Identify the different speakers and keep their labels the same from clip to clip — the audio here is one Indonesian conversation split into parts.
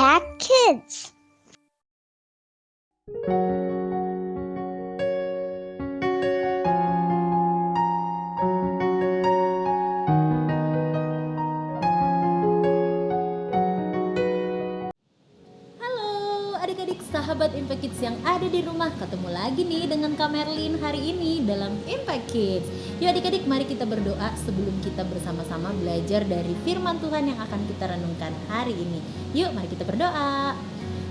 Speaker 1: Impact Kids.
Speaker 2: Halo adik-adik sahabat Impact Kids yang ada di rumah. Ketemu lagi nih dengan Kak Merlin hari ini dalam Impact Kids. Yuk adik-adik, mari kita berdoa sebelum kita bersama-sama belajar dari firman Tuhan yang akan kita renungkan hari ini. Yuk mari kita berdoa.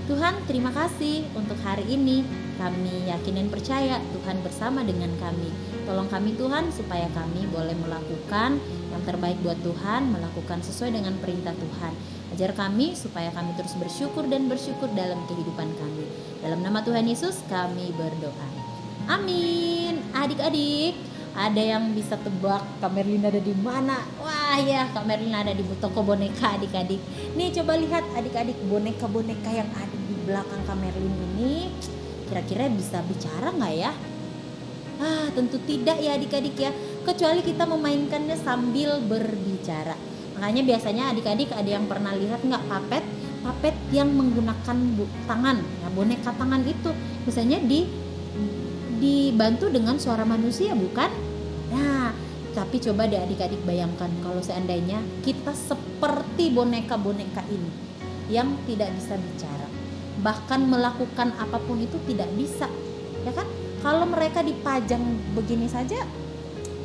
Speaker 2: Tuhan, terima kasih untuk hari ini. Kami yakin dan percaya Tuhan bersama dengan kami. Tolong kami Tuhan supaya kami boleh melakukan yang terbaik buat Tuhan, melakukan sesuai dengan perintah Tuhan. Ajar kami supaya kami terus bersyukur dan bersyukur dalam kehidupan kami. Dalam nama Tuhan Yesus kami berdoa. Amin. Adik-adik, ada yang bisa tebak Kak Merlin ada di mana? Wah ya, Kak Merlin ada di toko boneka adik-adik. Nih coba lihat adik-adik, boneka-boneka yang ada di belakang Kak Merlin ini kira-kira bisa bicara nggak ya? Tentu tidak ya adik-adik ya, kecuali kita memainkannya sambil berbicara. Makanya biasanya adik-adik ada yang pernah lihat nggak papet yang menggunakan tangan, ya, boneka tangan itu misalnya dibantu dengan suara manusia, bukan? Nah, tapi coba deh adik-adik bayangkan kalau seandainya kita seperti boneka-boneka ini yang tidak bisa bicara, bahkan melakukan apapun itu tidak bisa, ya kan? Kalau mereka dipajang begini saja,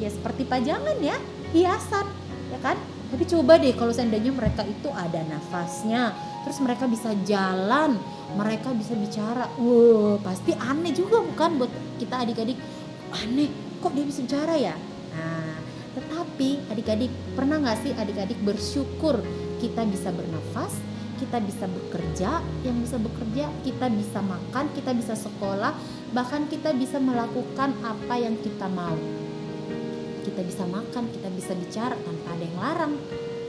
Speaker 2: ya seperti pajangan ya, hiasan, ya kan? Tapi coba deh kalau seandainya mereka itu ada nafasnya, terus mereka bisa jalan, mereka bisa bicara, pasti aneh juga bukan buat kita adik-adik? Aneh, kok dia bisa bicara ya? Nah, tetapi adik-adik pernah nggak sih adik-adik bersyukur kita bisa bernafas, kita bisa bekerja, kita bisa makan, kita bisa sekolah, bahkan kita bisa melakukan apa yang kita mau. Kita bisa makan, kita bisa bicara tanpa ada yang larang,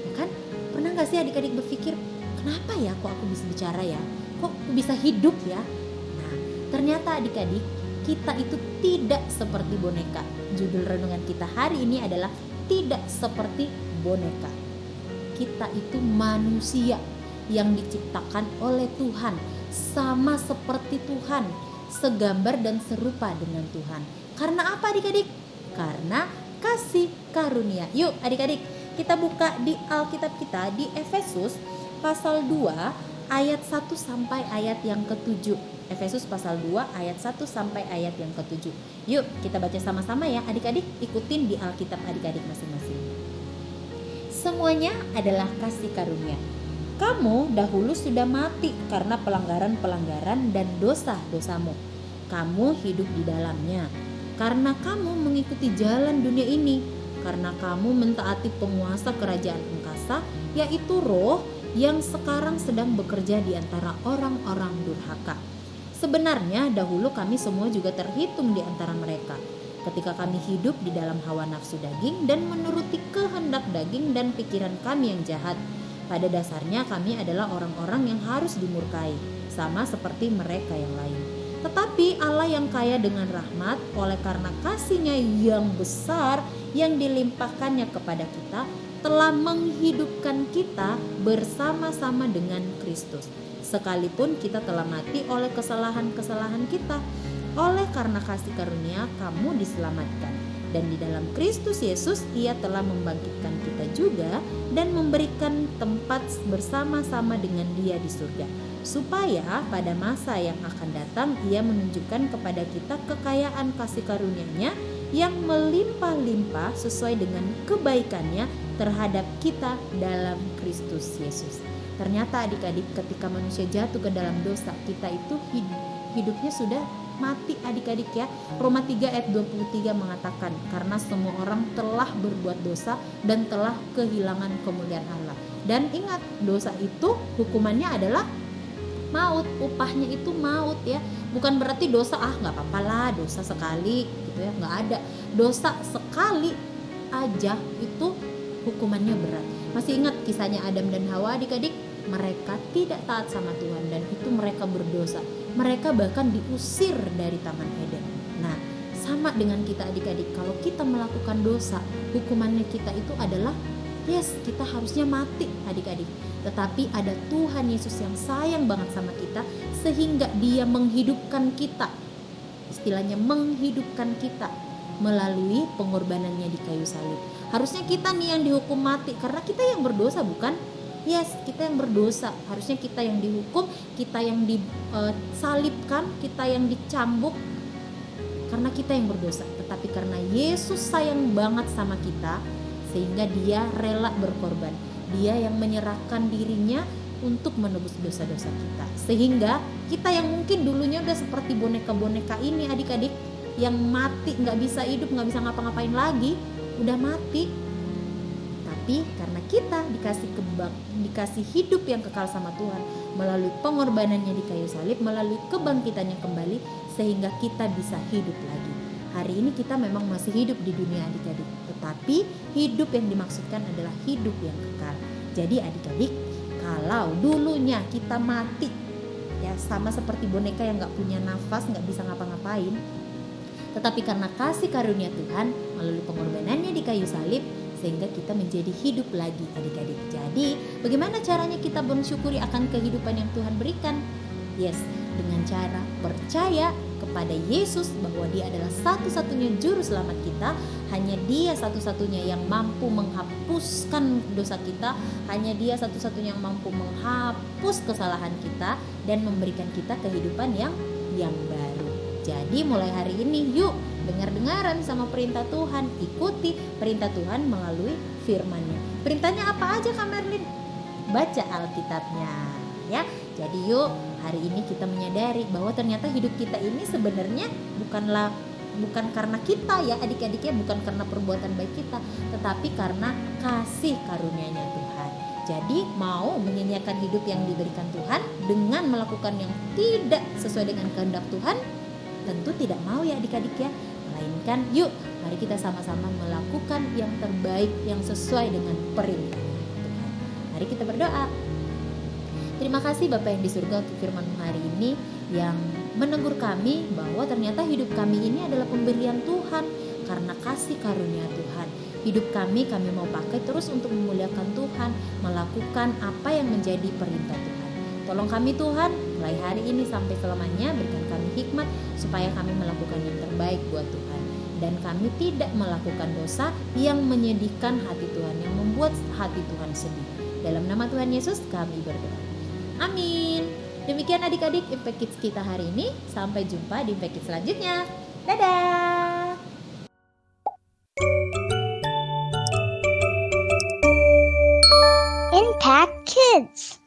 Speaker 2: ya kan? Pernah nggak sih adik-adik berpikir, kenapa ya kok aku bisa bicara ya? Kok aku bisa hidup ya? Nah, ternyata adik-adik, kita itu tidak seperti boneka. Judul renungan kita hari ini adalah tidak seperti boneka. Kita itu manusia yang diciptakan oleh Tuhan, sama seperti Tuhan, segambar dan serupa dengan Tuhan. Karena apa adik-adik? Karena kasih karunia. Yuk adik-adik, kita buka di Alkitab kita di Efesus pasal 2 ayat 1 sampai ayat yang ke-7. Efesus pasal 2 ayat 1 sampai ayat yang ke-7. Yuk kita baca sama-sama ya adik-adik, ikutin di Alkitab adik-adik masing-masing. Semuanya adalah kasih karunia. Kamu dahulu sudah mati karena pelanggaran-pelanggaran dan dosa-dosamu. Kamu hidup di dalamnya karena kamu mengikuti jalan dunia ini, karena kamu mentaati penguasa kerajaan angkasa, yaitu roh yang sekarang sedang bekerja di antara orang-orang durhaka. Sebenarnya dahulu kami semua juga terhitung di antara mereka, ketika kami hidup di dalam hawa nafsu daging dan menuruti kehendak daging dan pikiran kami yang jahat. Pada dasarnya kami adalah orang-orang yang harus dimurkai, sama seperti mereka yang lain. Tetapi Allah yang kaya dengan rahmat, oleh karena kasih-Nya yang besar yang dilimpahkannya kepada kita, telah menghidupkan kita bersama-sama dengan Kristus. Sekalipun kita telah mati oleh kesalahan-kesalahan kita, oleh karena kasih karunia kamu diselamatkan. Dan di dalam Kristus Yesus Ia telah membangkitkan kita juga dan memberikan tempat bersama-sama dengan Dia di surga, supaya pada masa yang akan datang Ia menunjukkan kepada kita kekayaan kasih karunia-Nya yang melimpah-limpah sesuai dengan kebaikan-Nya terhadap kita dalam Kristus Yesus. Ternyata adik-adik, ketika manusia jatuh ke dalam dosa, kita itu hidupnya sudah mati adik-adik ya. Roma 3 ayat 23 mengatakan, karena semua orang telah berbuat dosa dan telah kehilangan kemuliaan Allah. Dan ingat, dosa itu hukumannya adalah maut, upahnya itu maut ya. Bukan berarti dosa gak apa-apa lah, dosa sekali gitu ya, gak ada. Dosa sekali aja itu hukumannya berat. Masih ingat kisahnya Adam dan Hawa adik-adik? Mereka tidak taat sama Tuhan dan itu mereka berdosa. Mereka bahkan diusir dari Taman Eden. Nah, sama dengan kita adik-adik, kalau kita melakukan dosa, hukumannya kita itu adalah Yes, kita harusnya mati adik-adik. Tetapi ada Tuhan Yesus yang sayang banget sama kita sehingga dia menghidupkan kita. Istilahnya menghidupkan kita melalui pengorbanannya di kayu salib. Harusnya kita nih yang dihukum mati karena kita yang berdosa, bukan? Yes, kita yang berdosa. Harusnya kita yang dihukum, kita yang disalibkan, kita yang dicambuk karena kita yang berdosa. Tetapi karena Yesus sayang banget sama kita sehingga dia rela berkorban. Dia yang menyerahkan dirinya untuk menebus dosa-dosa kita. Sehingga kita yang mungkin dulunya udah seperti boneka-boneka ini adik-adik, yang mati, gak bisa hidup, gak bisa ngapa-ngapain lagi, udah mati. Tapi karena kita dikasih hidup yang kekal sama Tuhan melalui pengorbanannya di kayu salib, melalui kebangkitannya kembali, sehingga kita bisa hidup lagi. Hari ini kita memang masih hidup di dunia adik-adik, tetapi hidup yang dimaksudkan adalah hidup yang kekal. Jadi adik-adik, kalau dulunya kita mati, ya sama seperti boneka yang gak punya nafas, gak bisa ngapa-ngapain, tetapi karena kasih karunia Tuhan melalui pengorbanannya di kayu salib, sehingga kita menjadi hidup lagi adik-adik. Jadi bagaimana caranya kita bersyukuri akan kehidupan yang Tuhan berikan? Yes, dengan cara percaya kepada Yesus bahwa dia adalah satu-satunya juru selamat kita. Hanya dia satu-satunya yang mampu menghapuskan dosa kita. Hanya dia satu-satunya yang mampu menghapus kesalahan kita dan memberikan kita kehidupan yang baru. Jadi mulai hari ini yuk dengar-dengaran sama perintah Tuhan, ikuti perintah Tuhan melalui firman-Nya. Perintahnya apa aja Kak Merlin? Baca Alkitabnya ya. Jadi yuk hari ini kita menyadari bahwa ternyata hidup kita ini sebenarnya bukan karena kita ya adik-adiknya, bukan karena perbuatan baik kita, tetapi karena kasih karunia-Nya Tuhan. Jadi mau menyanyiakan hidup yang diberikan Tuhan dengan melakukan yang tidak sesuai dengan kehendak Tuhan? Tentu tidak mau ya adik-adik ya. Melainkan yuk mari kita sama-sama melakukan yang terbaik yang sesuai dengan perintah Tuhan. Mari kita berdoa. Terima kasih Bapa yang di surga untuk firman-Mu hari ini yang menegur kami bahwa ternyata hidup kami ini adalah pemberian Tuhan karena kasih karunia Tuhan. Hidup kami mau pakai terus untuk memuliakan Tuhan, melakukan apa yang menjadi perintah Tuhan. Tolong kami Tuhan, mulai hari ini sampai selamanya berikan kami hikmat supaya kami melakukan yang terbaik buat Tuhan. Dan kami tidak melakukan dosa yang menyedihkan hati Tuhan, yang membuat hati Tuhan sedih. Dalam nama Tuhan Yesus kami berdoa. Amin. Demikian adik-adik Impact Kids kita hari ini. Sampai jumpa di Impact Kids selanjutnya. Dadah.
Speaker 1: Impact Kids.